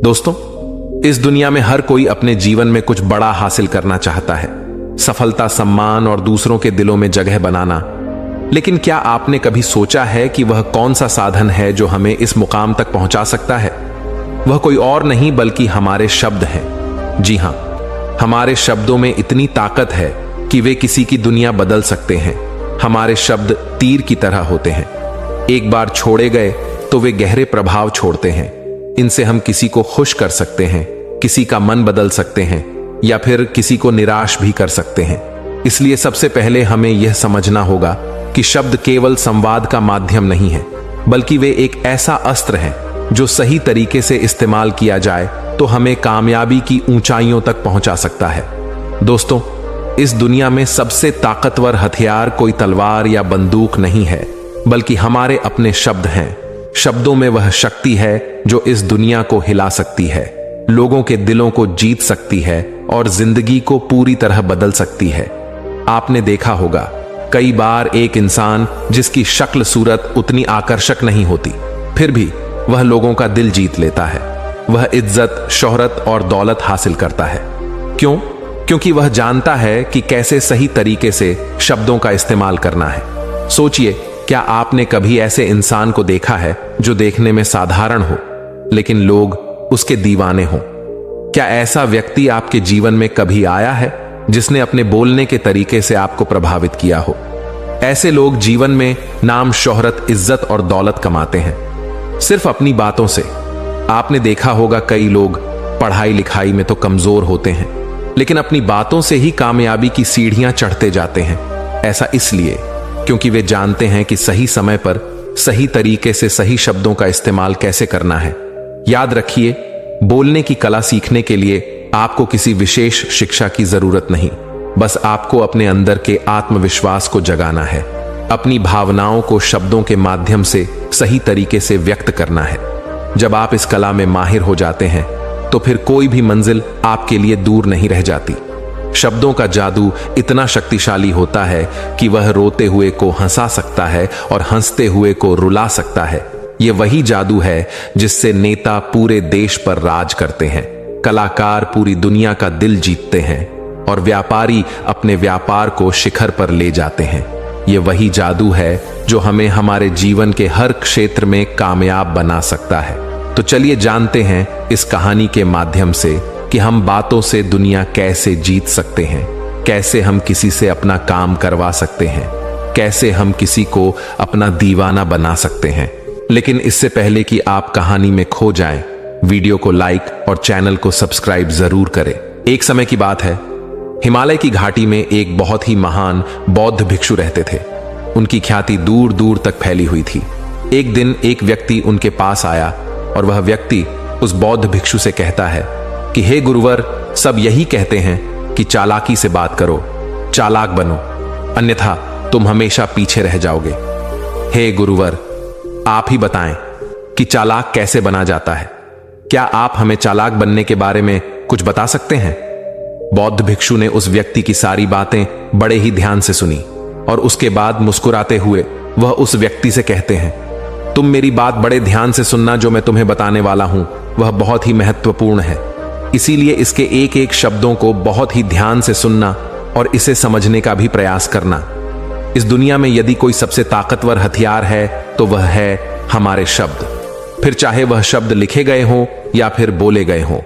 दोस्तों, इस दुनिया में हर कोई अपने जीवन में कुछ बड़ा हासिल करना चाहता है, सफलता, सम्मान और दूसरों के दिलों में जगह बनाना। लेकिन क्या आपने कभी सोचा है कि वह कौन सा साधन है जो हमें इस मुकाम तक पहुंचा सकता है? वह कोई और नहीं बल्कि हमारे शब्द हैं। जी हां, हमारे शब्दों में इतनी ताकत है कि वे किसी की दुनिया बदल सकते हैं। हमारे शब्द तीर की तरह होते हैं, एक बार छोड़े गए तो वे गहरे प्रभाव छोड़ते हैं। इनसे हम किसी को खुश कर सकते हैं, किसी का मन बदल सकते हैं या फिर किसी को निराश भी कर सकते हैं। इसलिए सबसे पहले हमें यह समझना होगा कि शब्द केवल संवाद का माध्यम नहीं है, बल्कि वे एक ऐसा अस्त्र है जो सही तरीके से इस्तेमाल किया जाए तो हमें कामयाबी की ऊंचाइयों तक पहुंचा सकता है। दोस्तों, इस दुनिया में सबसे ताकतवर हथियार कोई तलवार या बंदूक नहीं है, बल्कि हमारे अपने शब्द हैं। शब्दों में वह शक्ति है जो इस दुनिया को हिला सकती है, लोगों के दिलों को जीत सकती है और जिंदगी को पूरी तरह बदल सकती है। आपने देखा होगा, कई बार एक इंसान जिसकी शक्ल सूरत उतनी आकर्षक नहीं होती, फिर भी वह लोगों का दिल जीत लेता है। वह इज्जत, शोहरत और दौलत हासिल करता है। क्यों? क्योंकि वह जानता है कि कैसे सही तरीके से शब्दों का इस्तेमाल करना है। सोचिए, क्या आपने कभी ऐसे इंसान को देखा है जो देखने में साधारण हो लेकिन लोग उसके दीवाने हों? क्या ऐसा व्यक्ति आपके जीवन में कभी आया है जिसने अपने बोलने के तरीके से आपको प्रभावित किया हो? ऐसे लोग जीवन में नाम, शोहरत, इज्जत और दौलत कमाते हैं सिर्फ अपनी बातों से। आपने देखा होगा, कई लोग पढ़ाई लिखाई में तो कमजोर होते हैं लेकिन अपनी बातों से ही कामयाबी की सीढ़ियां चढ़ते जाते हैं। ऐसा इसलिए क्योंकि वे जानते हैं कि सही समय पर सही तरीके से सही शब्दों का इस्तेमाल कैसे करना है। याद रखिए, बोलने की कला सीखने के लिए आपको किसी विशेष शिक्षा की जरूरत नहीं, बस आपको अपने अंदर के आत्मविश्वास को जगाना है, अपनी भावनाओं को शब्दों के माध्यम से सही तरीके से व्यक्त करना है। जब आप इस कला में माहिर हो जाते हैं तो फिर कोई भी मंजिल आपके लिए दूर नहीं रह जाती। शब्दों का जादू इतना शक्तिशाली होता है कि वह रोते हुए को हंसा सकता है और हंसते हुए को रुला सकता है। यह वही जादू है जिससे नेता पूरे देश पर राज करते हैं, कलाकार पूरी दुनिया का दिल जीतते हैं और व्यापारी अपने व्यापार को शिखर पर ले जाते हैं। यह वही जादू है जो हमें हमारे जीवन के हर क्षेत्र में कामयाब बना सकता है। तो चलिए जानते हैं इस कहानी के माध्यम से कि हम बातों से दुनिया कैसे जीत सकते हैं, कैसे हम किसी से अपना काम करवा सकते हैं, कैसे हम किसी को अपना दीवाना बना सकते हैं। लेकिन इससे पहले कि आप कहानी में खो जाएं, वीडियो को लाइक और चैनल को सब्सक्राइब जरूर करें। एक समय की बात है, हिमालय की घाटी में एक बहुत ही महान बौद्ध भिक्षु रहते थे। उनकी ख्याति दूर दूर तक फैली हुई थी। एक दिन एक व्यक्ति उनके पास आया और वह व्यक्ति उस बौद्ध भिक्षु से कहता है कि हे गुरुवर, सब यही कहते हैं कि चालाकी से बात करो, चालाक बनो, अन्यथा तुम हमेशा पीछे रह जाओगे। हे गुरुवर, आप ही बताएं कि चालाक कैसे बना जाता है। क्या आप हमें चालाक बनने के बारे में कुछ बता सकते हैं? बौद्ध भिक्षु ने उस व्यक्ति की सारी बातें बड़े ही ध्यान से सुनी और उसके बाद मुस्कुराते हुए वह उस व्यक्ति से कहते हैं, तुम मेरी बात बड़े ध्यान से सुनना। जो मैं तुम्हें बताने वाला हूं वह बहुत ही महत्वपूर्ण है, इसीलिए इसके एक एक शब्दों को बहुत ही ध्यान से सुनना और इसे समझने का भी प्रयास करना। इस दुनिया में यदि कोई सबसे ताकतवर हथियार है तो वह है हमारे शब्द। फिर चाहे वह शब्द लिखे गए हों या फिर बोले गए हों,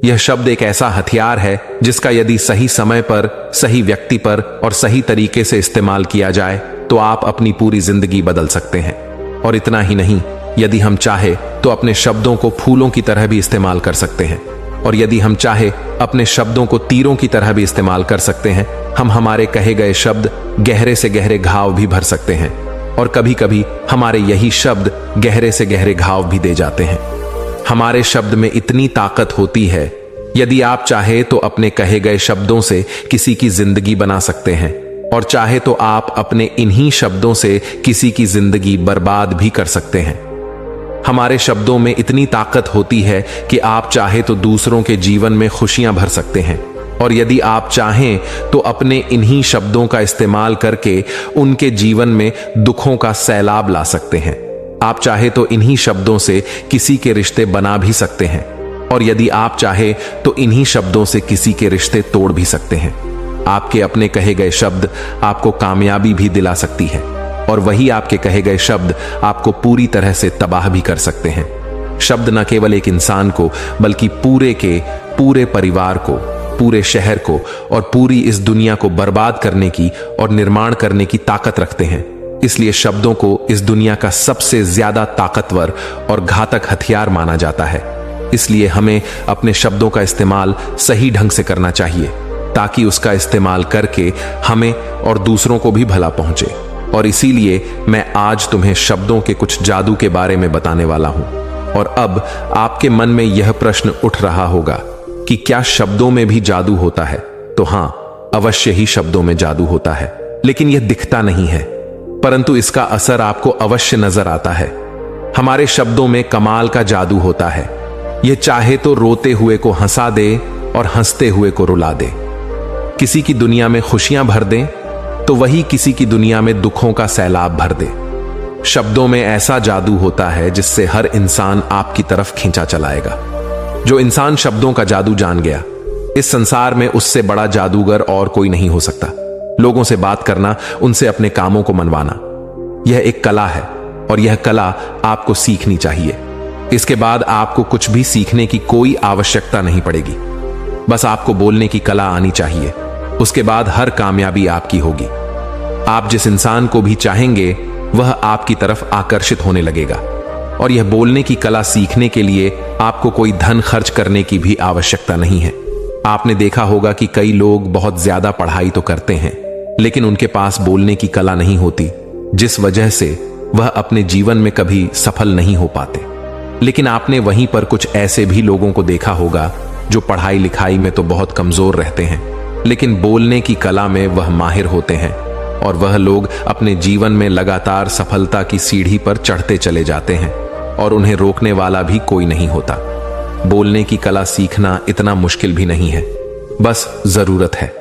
यह शब्द एक ऐसा हथियार है जिसका यदि सही समय पर, सही व्यक्ति पर और सही तरीके से इस्तेमाल किया जाए तो आप अपनी पूरी जिंदगी बदल सकते हैं। और इतना ही नहीं, यदि हम चाहे तो अपने शब्दों को फूलों की तरह भी इस्तेमाल कर सकते हैं और यदि हम चाहे अपने शब्दों को तीरों की तरह भी इस्तेमाल कर सकते हैं। हम हमारे कहे गए शब्द गहरे से गहरे घाव भी भर सकते हैं और कभी कभी हमारे यही शब्द गहरे से गहरे घाव भी दे जाते हैं। हमारे शब्द में इतनी ताकत होती है, यदि आप चाहे तो अपने कहे गए शब्दों से किसी की जिंदगी बना सकते हैं और चाहे तो आप अपने इन्हीं शब्दों से किसी की जिंदगी बर्बाद भी कर सकते हैं। हमारे शब्दों में इतनी ताकत होती है कि आप चाहे तो दूसरों के जीवन में खुशियां भर सकते हैं और यदि आप चाहें तो अपने इन्हीं शब्दों का इस्तेमाल करके उनके जीवन में दुखों का सैलाब ला सकते हैं। आप चाहे तो इन्हीं शब्दों से किसी के रिश्ते बना भी सकते हैं और यदि आप चाहे तो इन्हीं शब्दों से किसी के रिश्ते तोड़ भी सकते हैं। आपके अपने कहे गए शब्द आपको कामयाबी भी दिला सकती है और वही आपके कहे गए शब्द आपको पूरी तरह से तबाह भी कर सकते हैं। शब्द न केवल एक इंसान को बल्कि पूरे परिवार को, पूरे शहर को और पूरी इस दुनिया को बर्बाद करने की और निर्माण करने की ताकत रखते हैं। इसलिए शब्दों को इस दुनिया का सबसे ज्यादा ताकतवर और घातक हथियार माना जाता है। इसलिए हमें अपने शब्दों का इस्तेमाल सही ढंग से करना चाहिए ताकि उसका इस्तेमाल करके हमें और दूसरों को भी भला पहुंचे। और इसीलिए मैं आज तुम्हें शब्दों के कुछ जादू के बारे में बताने वाला हूं। और अब आपके मन में यह प्रश्न उठ रहा होगा कि क्या शब्दों में भी जादू होता है? तो हां, अवश्य ही शब्दों में जादू होता है, लेकिन यह दिखता नहीं है, परंतु इसका असर आपको अवश्य नजर आता है। हमारे शब्दों में कमाल का जादू होता है। यह चाहे तो रोते हुए को हंसा दे और हंसते हुए को रुला दे। किसी की दुनिया में खुशियां भर दे तो वही किसी की दुनिया में दुखों का सैलाब भर दे। शब्दों में ऐसा जादू होता है जिससे हर इंसान आपकी तरफ खींचा चलाएगा। जो इंसान शब्दों का जादू जान गया, इस संसार में उससे बड़ा जादूगर और कोई नहीं हो सकता। लोगों से बात करना, उनसे अपने कामों को मनवाना, यह एक कला है और यह कला आपको सीखनी चाहिए। इसके बाद आपको कुछ भी सीखने की कोई आवश्यकता नहीं पड़ेगी। बस आपको बोलने की कला आनी चाहिए। उसके बाद हर कामयाबी आपकी होगी। आप जिस इंसान को भी चाहेंगे वह आपकी तरफ आकर्षित होने लगेगा। और यह बोलने की कला सीखने के लिए आपको कोई धन खर्च करने की भी आवश्यकता नहीं है। आपने देखा होगा कि कई लोग बहुत ज्यादा पढ़ाई तो करते हैं, लेकिन उनके पास बोलने की कला नहीं होती, जिस वजह से वह अपने जीवन में कभी सफल नहीं हो पाते। लेकिन आपने वहीं पर कुछ ऐसे भी लोगों को देखा होगा जो पढ़ाई लिखाई में तो बहुत कमजोर रहते हैं, लेकिन बोलने की कला में वह माहिर होते हैं और वह लोग अपने जीवन में लगातार सफलता की सीढ़ी पर चढ़ते चले जाते हैं और उन्हें रोकने वाला भी कोई नहीं होता। बोलने की कला सीखना इतना मुश्किल भी नहीं है, बस जरूरत है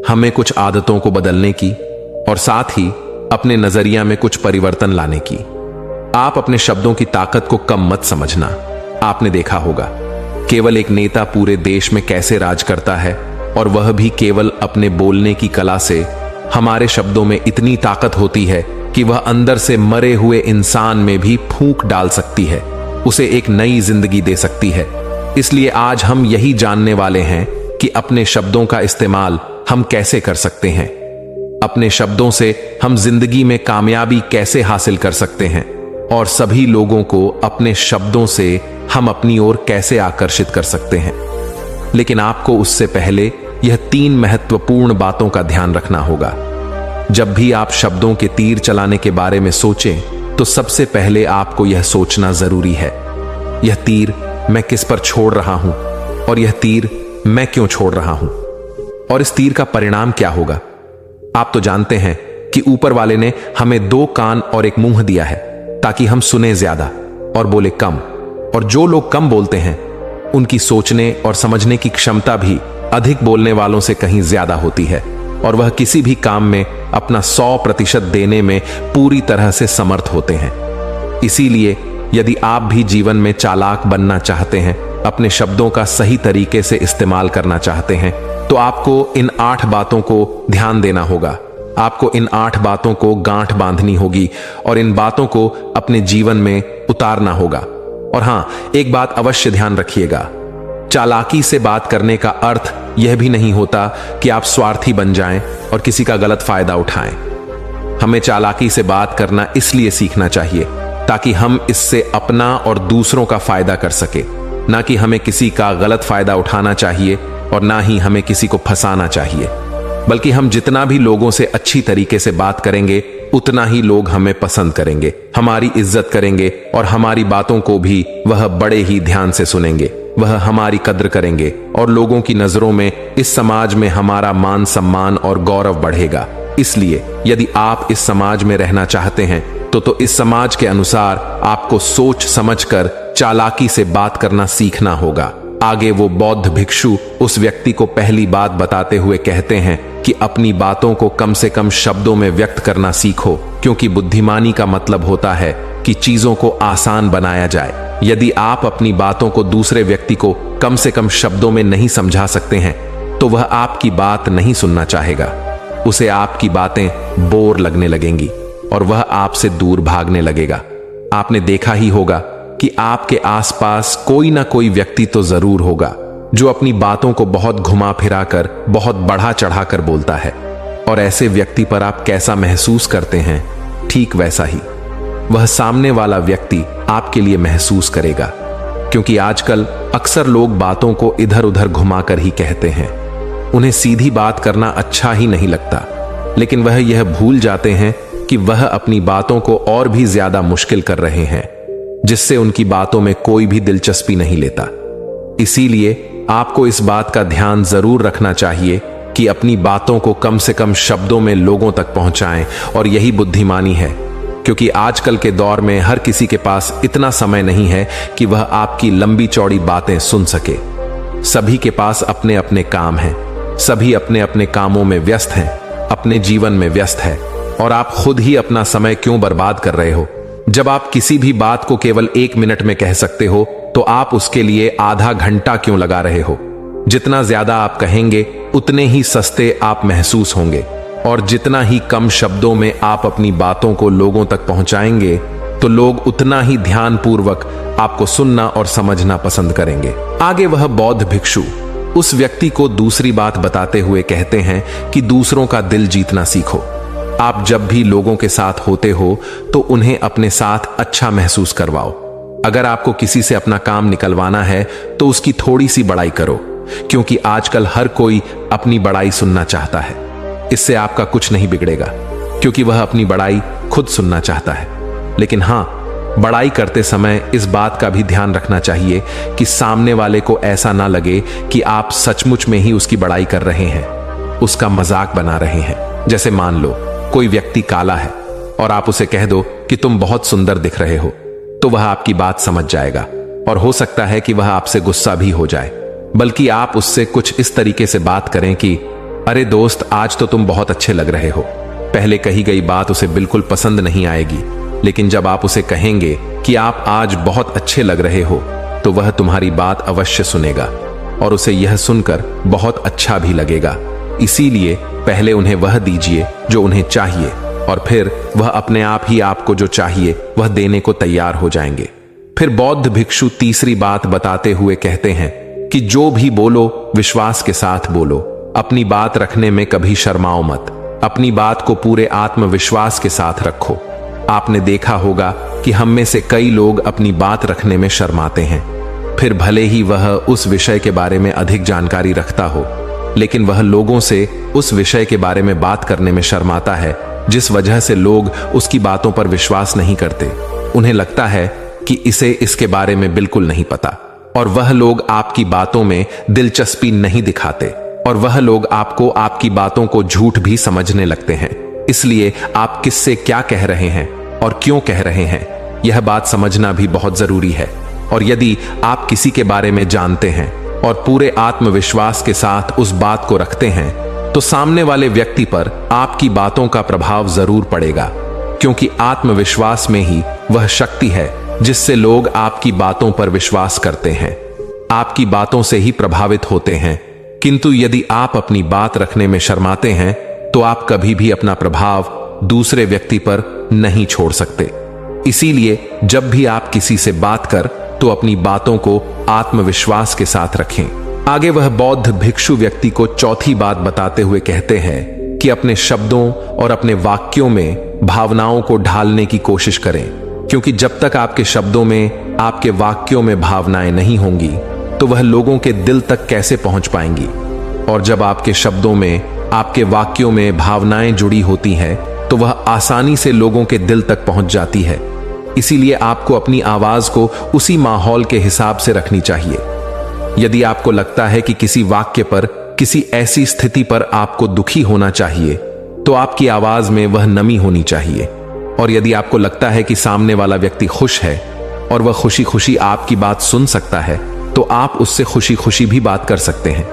हमें कुछ आदतों को बदलने की और साथ ही अपने नजरिया में कुछ परिवर्तन लाने की। आप अपने शब्दों की ताकत को कम मत समझना। आपने देखा होगा केवल एक नेता पूरे देश में कैसे राज करता है, और वह भी केवल अपने बोलने की कला से। हमारे शब्दों में इतनी ताकत होती है कि वह अंदर से मरे हुए इंसान में भी फूंक डाल सकती है, उसे एक नई जिंदगी दे सकती है। इसलिए आज हम यही जानने वाले हैं कि अपने शब्दों का इस्तेमाल हम कैसे कर सकते हैं। अपने शब्दों से हम जिंदगी में कामयाबी कैसे हासिल कर सकते हैं और सभी लोगों को अपने शब्दों से हम अपनी ओर कैसे आकर्षित कर सकते हैं। लेकिन आपको उससे पहले यह 3 महत्वपूर्ण बातों का ध्यान रखना होगा। जब भी आप शब्दों के तीर चलाने के बारे में सोचें तो सबसे पहले आपको यह सोचना जरूरी है, यह तीर मैं किस पर छोड़ रहा हूं और यह तीर मैं क्यों छोड़ रहा हूं, और इस तीर का परिणाम क्या होगा। आप तो जानते हैं कि ऊपर वाले ने हमें 2 कान और एक मुंह दिया है ताकि हम सुने ज्यादा और बोले कम। और जो लोग कम बोलते हैं उनकी सोचने और समझने की क्षमता भी अधिक बोलने वालों से कहीं ज्यादा होती है, और वह किसी भी काम में अपना 100% देने में पूरी तरह से समर्थ होते हैं। इसीलिए यदि आप भी जीवन में चालाक बनना चाहते हैं, अपने शब्दों का सही तरीके से इस्तेमाल करना चाहते हैं, तो आपको इन 8 बातों को ध्यान देना होगा। आपको इन 8 बातों को गांठ बांधनी होगी और इन बातों को अपने जीवन में उतारना होगा। और हां, एक बात अवश्य ध्यान रखिएगा, चालाकी से बात करने का अर्थ यह भी नहीं होता कि आप स्वार्थी बन जाएं और किसी का गलत फायदा उठाएं। हमें चालाकी से बात करना इसलिए सीखना चाहिए ताकि हम इससे अपना और दूसरों का फायदा कर सके, ना कि हमें किसी का गलत फायदा उठाना चाहिए और ना ही हमें किसी को फंसाना चाहिए। बल्कि हम जितना भी लोगों से अच्छी तरीके से बात करेंगे उतना ही लोग हमें पसंद करेंगे, हमारी इज्जत करेंगे और हमारी बातों को भी वह बड़े ही ध्यान से सुनेंगे। वह हमारी कद्र करेंगे और लोगों की नजरों में इस समाज में हमारा मान सम्मान और गौरव बढ़ेगा। इसलिए यदि आप इस समाज में रहना चाहते हैं तो इस समाज के अनुसार आपको सोच समझकर चालाकी से बात करना सीखना होगा। आगे वो बौद्ध भिक्षु उस व्यक्ति को पहली बात बताते हुए कहते हैं कि अपनी बातों को कम से कम शब्दों में व्यक्त करना सीखो, क्योंकि बुद्धिमानी का मतलब होता है कि चीजों को आसान बनाया जाए। यदि आप अपनी बातों को दूसरे व्यक्ति को कम से कम शब्दों में नहीं समझा सकते हैं तो वह आपकी बात नहीं सुनना चाहेगा। उसे आपकी बातें बोर लगने लगेंगी और वह आपसे दूर भागने लगेगा। आपने देखा ही होगा कि आपके आसपास कोई ना कोई व्यक्ति तो जरूर होगा जो अपनी बातों को बहुत घुमा फिरा कर, बहुत बढ़ा चढ़ा कर बोलता है, और ऐसे व्यक्ति पर आप कैसा महसूस करते हैं, ठीक वैसा ही वह सामने वाला व्यक्ति आपके लिए महसूस करेगा। क्योंकि आजकल अक्सर लोग बातों को इधर उधर घुमाकर ही कहते हैं। उन्हें सीधी बात करना अच्छा ही नहीं लगता, लेकिन वह यह भूल जाते हैं कि वह अपनी बातों को और भी ज्यादा मुश्किल कर रहे हैं, जिससे उनकी बातों में कोई भी दिलचस्पी नहीं लेता। इसीलिए आपको इस बात का ध्यान जरूर रखना चाहिए कि अपनी बातों को कम से कम शब्दों में लोगों तक पहुंचाएं, और यही बुद्धिमानी है। क्योंकि आजकल के दौर में हर किसी के पास इतना समय नहीं है कि वह आपकी लंबी चौड़ी बातें सुन सके। सभी के पास अपने अपने काम हैं, सभी अपने अपने कामों में व्यस्त हैं, अपने जीवन में व्यस्त है, और आप खुद ही अपना समय क्यों बर्बाद कर रहे हो? जब आप किसी भी बात को केवल 1 मिनट में कह सकते हो तो आप उसके लिए आधा घंटा क्यों लगा रहे हो? जितना ज्यादा आप कहेंगे उतने ही सस्ते आप महसूस होंगे, और जितना ही कम शब्दों में आप अपनी बातों को लोगों तक पहुंचाएंगे तो लोग उतना ही ध्यानपूर्वक आपको सुनना और समझना पसंद करेंगे। आगे वह बौद्ध भिक्षु उस व्यक्ति को दूसरी बात बताते हुए कहते हैं कि दूसरों का दिल जीतना सीखो। आप जब भी लोगों के साथ होते हो तो उन्हें अपने साथ अच्छा महसूस करवाओ। अगर आपको किसी से अपना काम निकलवाना है तो उसकी थोड़ी सी बड़ाई करो, क्योंकि आजकल हर कोई अपनी बड़ाई सुनना चाहता है। इससे आपका कुछ नहीं बिगड़ेगा, क्योंकि वह अपनी बड़ाई खुद सुनना चाहता है। लेकिन हां, बड़ाई करते समय इस बात का भी ध्यान रखना चाहिए कि सामने वाले को ऐसा ना लगे कि आप सचमुच में ही उसकी बड़ाई कर रहे हैं, उसका मजाक बना रहे हैं। जैसे मान लो कोई व्यक्ति काला है और आप उसे कह दो कि तुम बहुत सुंदर दिख रहे हो, तो वह आपकी बात समझ जाएगा, और हो सकता है कि वह आपसे गुस्सा भी हो जाए। बल्कि आप उससे कुछ इस तरीके से बात करें कि अरे दोस्त, आज तो तुम बहुत अच्छे लग रहे हो। पहले कही गई बात उसे बिल्कुल पसंद नहीं आएगी, लेकिन जब आप उसे कहेंगे कि आप आज बहुत अच्छे लग रहे हो तो वह तुम्हारी बात अवश्य सुनेगा, और उसे यह सुनकर बहुत अच्छा भी लगेगा। इसीलिए पहले उन्हें वह दीजिए जो उन्हें चाहिए, और फिर वह अपने आप ही आपको जो चाहिए वह देने को तैयार हो जाएंगे। फिर बौद्ध भिक्षु तीसरी बात बताते हुए कहते हैं कि जो भी बोलो विश्वास के साथ बोलो। अपनी बात रखने में कभी शर्माओ मत। अपनी बात को पूरे आत्मविश्वास के साथ रखो। आपने देखा होगा कि हम में से कई लोग अपनी बात रखने में शर्माते हैं। फिर भले ही वह उस विषय के बारे में अधिक जानकारी रखता हो, लेकिन वह लोगों से उस विषय के बारे में बात करने में शर्माता है, जिस वजह से लोग उसकी बातों पर विश्वास नहीं करते। उन्हें लगता है कि इसे इसके बारे में बिल्कुल नहीं पता, और वह लोग आपकी बातों में दिलचस्पी नहीं दिखाते, और वह लोग आपको आपकी बातों को झूठ भी समझने लगते हैं। इसलिए आप किससे क्या कह रहे हैं और क्यों कह रहे हैं, यह बात समझना भी बहुत जरूरी है। और यदि आप किसी के बारे में जानते हैं और पूरे आत्मविश्वास के साथ उस बात को रखते हैं, तो सामने वाले व्यक्ति पर आपकी बातों का प्रभाव जरूर पड़ेगा, क्योंकि आत्मविश्वास में ही वह शक्ति है जिससे लोग आपकी बातों पर विश्वास करते हैं, आपकी बातों से ही प्रभावित होते हैं। किंतु यदि आप अपनी बात रखने में शर्माते हैं तो आप कभी भी अपना प्रभाव दूसरे व्यक्ति पर नहीं छोड़ सकते। इसीलिए जब भी आप किसी से बात कर तो अपनी बातों को आत्मविश्वास के साथ रखें। आगे वह बौद्ध भिक्षु व्यक्ति को चौथी बात बताते हुए कहते हैं कि अपने शब्दों और अपने वाक्यों में भावनाओं को ढालने की कोशिश करें, क्योंकि जब तक आपके शब्दों में, आपके वाक्यों में भावनाएं नहीं होंगी तो वह लोगों के दिल तक कैसे पहुंच पाएंगी। और जब आपके शब्दों में, आपके वाक्यों में भावनाएं जुड़ी होती हैं तो वह आसानी से लोगों के दिल तक पहुंच जाती है। इसीलिए आपको अपनी आवाज को उसी माहौल के हिसाब से रखनी चाहिए। यदि आपको लगता है कि किसी वाक्य पर, किसी ऐसी स्थिति पर आपको दुखी होना चाहिए, तो आपकी आवाज में वह नमी होनी चाहिए। और यदि आपको लगता है कि सामने वाला व्यक्ति खुश है और वह खुशी खुशी आपकी बात सुन सकता है, तो आप उससे खुशी खुशी भी बात कर सकते हैं।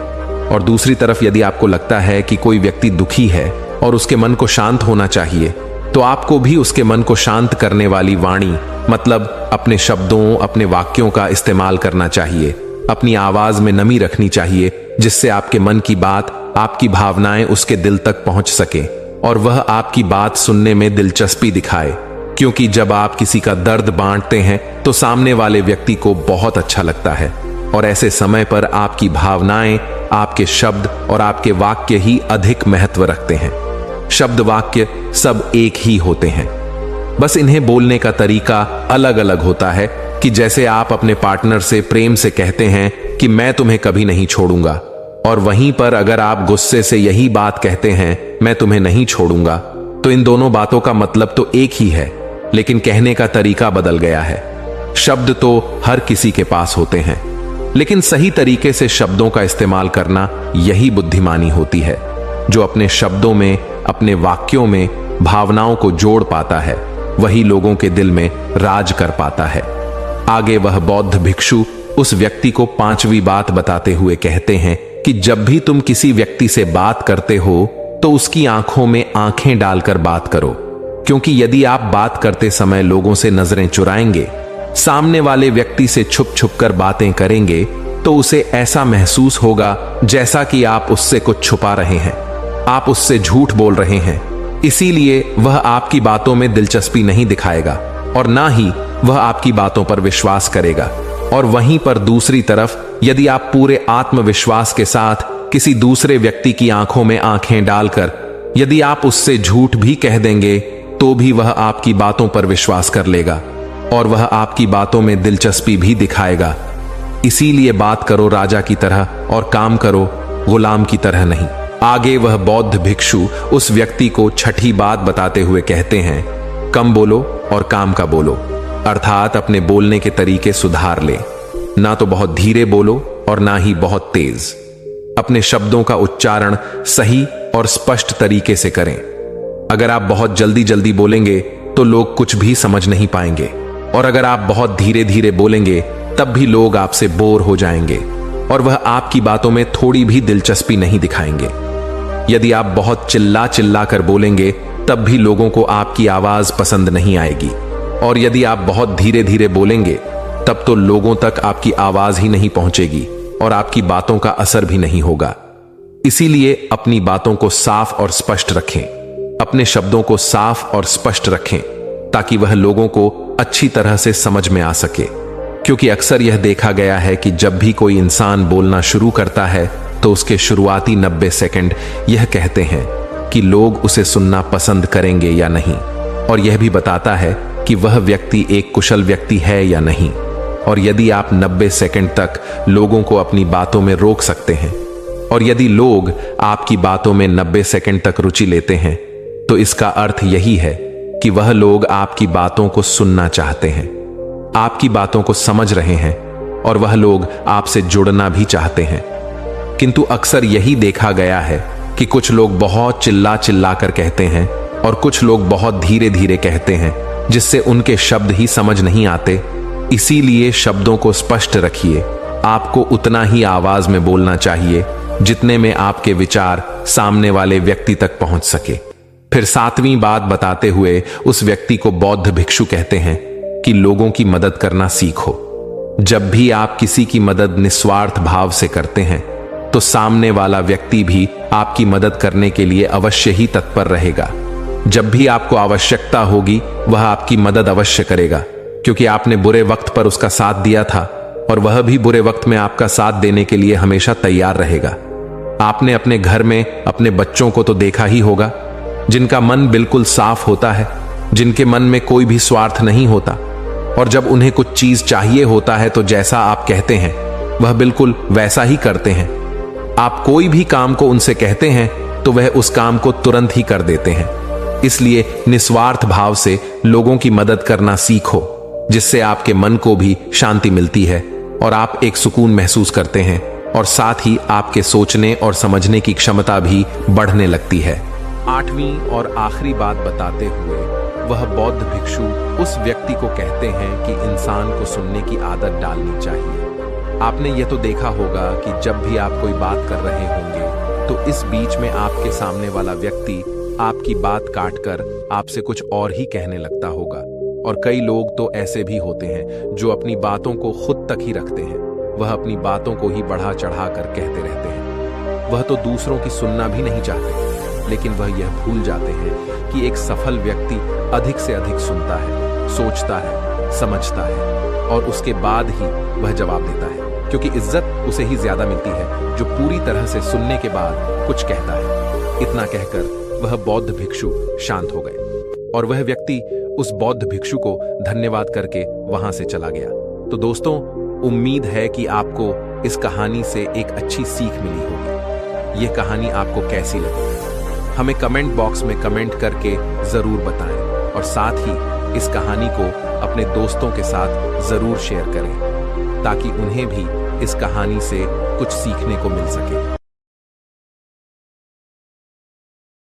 और दूसरी तरफ यदि आपको लगता है कि कोई व्यक्ति दुखी है और उसके मन को शांत होना चाहिए, तो आपको भी उसके मन को शांत करने वाली वाणी, मतलब अपने शब्दों, अपने वाक्यों का इस्तेमाल करना चाहिए। अपनी आवाज में नमी रखनी चाहिए, जिससे आपके मन की बात, आपकी भावनाएं उसके दिल तक पहुंच सके और वह आपकी बात सुनने में दिलचस्पी दिखाए। क्योंकि जब आप किसी का दर्द बांटते हैं तो सामने वाले व्यक्ति को बहुत अच्छा लगता है, और ऐसे समय पर आपकी भावनाएं, आपके शब्द और आपके वाक्य ही अधिक महत्व रखते हैं। शब्द वाक्य सब एक ही होते हैं, बस इन्हें बोलने का तरीका अलग अलग होता है। कि जैसे आप अपने पार्टनर से प्रेम से कहते हैं कि मैं तुम्हें कभी नहीं छोड़ूंगा, और वहीं पर अगर आप गुस्से से यही बात कहते हैं, मैं तुम्हें नहीं छोड़ूंगा, तो इन दोनों बातों का मतलब तो एक ही है, लेकिन कहने का तरीका बदल गया है। शब्द तो हर किसी के पास होते हैं, लेकिन सही तरीके से शब्दों का इस्तेमाल करना यही बुद्धिमानी होती है। जो अपने शब्दों में, अपने वाक्यों में भावनाओं को जोड़ पाता है, वही लोगों के दिल में राज कर पाता है। आगे वह बौद्ध भिक्षु उस व्यक्ति को 5वीं बात बताते हुए कहते हैं कि जब भी तुम किसी व्यक्ति से बात करते हो तो उसकी आंखों में आंखें डालकर बात करो, क्योंकि यदि आप बात करते समय लोगों से नजरें चुराएंगे, सामने वाले व्यक्ति से छुप छुप कर बातें करेंगे, तो उसे ऐसा महसूस होगा जैसा कि आप उससे कुछ छुपा रहे हैं, आप उससे झूठ बोल रहे हैं। इसीलिए वह आपकी बातों में दिलचस्पी नहीं दिखाएगा और ना ही वह आपकी बातों पर विश्वास करेगा। और वहीं पर दूसरी तरफ यदि आप पूरे आत्मविश्वास के साथ किसी दूसरे व्यक्ति की आंखों में आंखें डालकर यदि आप उससे झूठ भी कह देंगे, तो भी वह आपकी बातों पर विश्वास कर लेगा और वह आपकी बातों में दिलचस्पी भी दिखाएगा। इसीलिए बात करो राजा की तरह और काम करो गुलाम की तरह नहीं। आगे वह बौद्ध भिक्षु उस व्यक्ति को 6ठी बात बताते हुए कहते हैं, कम बोलो और काम का बोलो, अर्थात अपने बोलने के तरीके सुधार ले। ना तो बहुत धीरे बोलो और ना ही बहुत तेज। अपने शब्दों का उच्चारण सही और स्पष्ट तरीके से करें। अगर आप बहुत जल्दी जल्दी बोलेंगे तो लोग कुछ भी समझ नहीं पाएंगे, और अगर आप बहुत धीरे धीरे बोलेंगे तब भी लोग आपसे बोर हो जाएंगे और वह आपकी बातों में थोड़ी भी दिलचस्पी नहीं दिखाएंगे। यदि आप बहुत चिल्ला चिल्ला कर बोलेंगे तब भी लोगों को आपकी आवाज पसंद नहीं आएगी, और यदि आप बहुत धीरे धीरे बोलेंगे तब तो लोगों तक आपकी आवाज ही नहीं पहुंचेगी और आपकी बातों का असर भी नहीं होगा। इसीलिए अपनी बातों को साफ और स्पष्ट रखें, अपने शब्दों को साफ और स्पष्ट रखें, ताकि वह लोगों को अच्छी तरह से समझ में आ सके। क्योंकि अक्सर यह देखा गया है कि जब भी कोई इंसान बोलना शुरू करता है तो उसके शुरुआती 90 सेकंड यह कहते हैं कि लोग उसे सुनना पसंद करेंगे या नहीं, और यह भी बताता है कि वह व्यक्ति एक कुशल व्यक्ति है या नहीं। और यदि आप 90 सेकंड तक लोगों को अपनी बातों में रोक सकते हैं, और यदि लोग आपकी बातों में 90 सेकंड तक रुचि लेते हैं, तो इसका अर्थ यही है कि वह लोग आपकी बातों को सुनना चाहते हैं, आपकी बातों को समझ रहे हैं, और वह लोग आपसे जुड़ना भी चाहते हैं। किंतु अक्सर यही देखा गया है कि कुछ लोग बहुत चिल्ला चिल्ला कर कहते हैं और कुछ लोग बहुत धीरे धीरे कहते हैं, जिससे उनके शब्द ही समझ नहीं आते। इसीलिए शब्दों को स्पष्ट रखिए। आपको उतना ही आवाज में बोलना चाहिए जितने में आपके विचार सामने वाले व्यक्ति तक पहुंच सके। फिर 7वीं बात बताते हुए उस व्यक्ति को बौद्ध भिक्षु कहते हैं कि लोगों की मदद करना सीखो। जब भी आप किसी की मदद निस्वार्थ भाव से करते हैं तो सामने वाला व्यक्ति भी आपकी मदद करने के लिए अवश्य ही तत्पर रहेगा। जब भी आपको आवश्यकता होगी वह आपकी मदद अवश्य करेगा, क्योंकि आपने बुरे वक्त पर उसका साथ दिया था और वह भी बुरे वक्त में आपका साथ देने के लिए हमेशा तैयार रहेगा। आपने अपने घर में अपने बच्चों को तो देखा ही होगा, जिनका मन बिल्कुल साफ होता है, जिनके मन में कोई भी स्वार्थ नहीं होता, और जब उन्हें कुछ चीज चाहिए होता है तो जैसा आप कहते हैं वह बिल्कुल वैसा ही करते हैं। आप कोई भी काम को उनसे कहते हैं तो वह उस काम को तुरंत ही कर देते हैं। इसलिए निस्वार्थ भाव से लोगों की मदद करना सीखो, जिससे आपके मन को भी शांति मिलती है और आप एक सुकून महसूस करते हैं, और साथ ही आपके सोचने और समझने की क्षमता भी बढ़ने लगती है। 8वीं और आखिरी बात बताते हुए वह बौद्ध भिक्षु उस व्यक्ति को कहते हैं कि इंसान को सुनने की आदत डालनी चाहिए। आपने यह तो देखा होगा कि जब भी आप कोई बात कर रहे होंगे तो इस बीच में आपके सामने वाला व्यक्ति आपकी बात काटकर आपसे कुछ और ही कहने लगता होगा। और कई लोग तो ऐसे भी होते हैं जो अपनी बातों को खुद तक ही रखते हैं। वह अपनी बातों को ही बढ़ा चढ़ा कर कहते रहते हैं। वह तो दूसरों की सुनना भी नहीं चाहते, लेकिन वह यह भूल जाते हैं कि एक सफल व्यक्ति अधिक से अधिक सुनता है, सोचता है, समझता है और उसके बाद ही वह जवाब देता है, क्योंकि इज्जत उसे ही ज्यादा मिलती है जो पूरी तरह से सुनने के बाद कुछ कहता है। इतना कहकर वह बौद्ध भिक्षु शांत हो गए और वह व्यक्ति उस बौद्ध भिक्षु को धन्यवाद करके वहां से चला गया। तो दोस्तों, उम्मीद है कि आपको इस कहानी से एक अच्छी सीख मिली होगी। यह कहानी आपको कैसी लगी हमें कमेंट बॉक्स में कमेंट करके जरूर बताएं और साथ ही इस कहानी को अपने दोस्तों के साथ जरूर शेयर करें ताकि उन्हें भी इस कहानी से कुछ सीखने को मिल सके।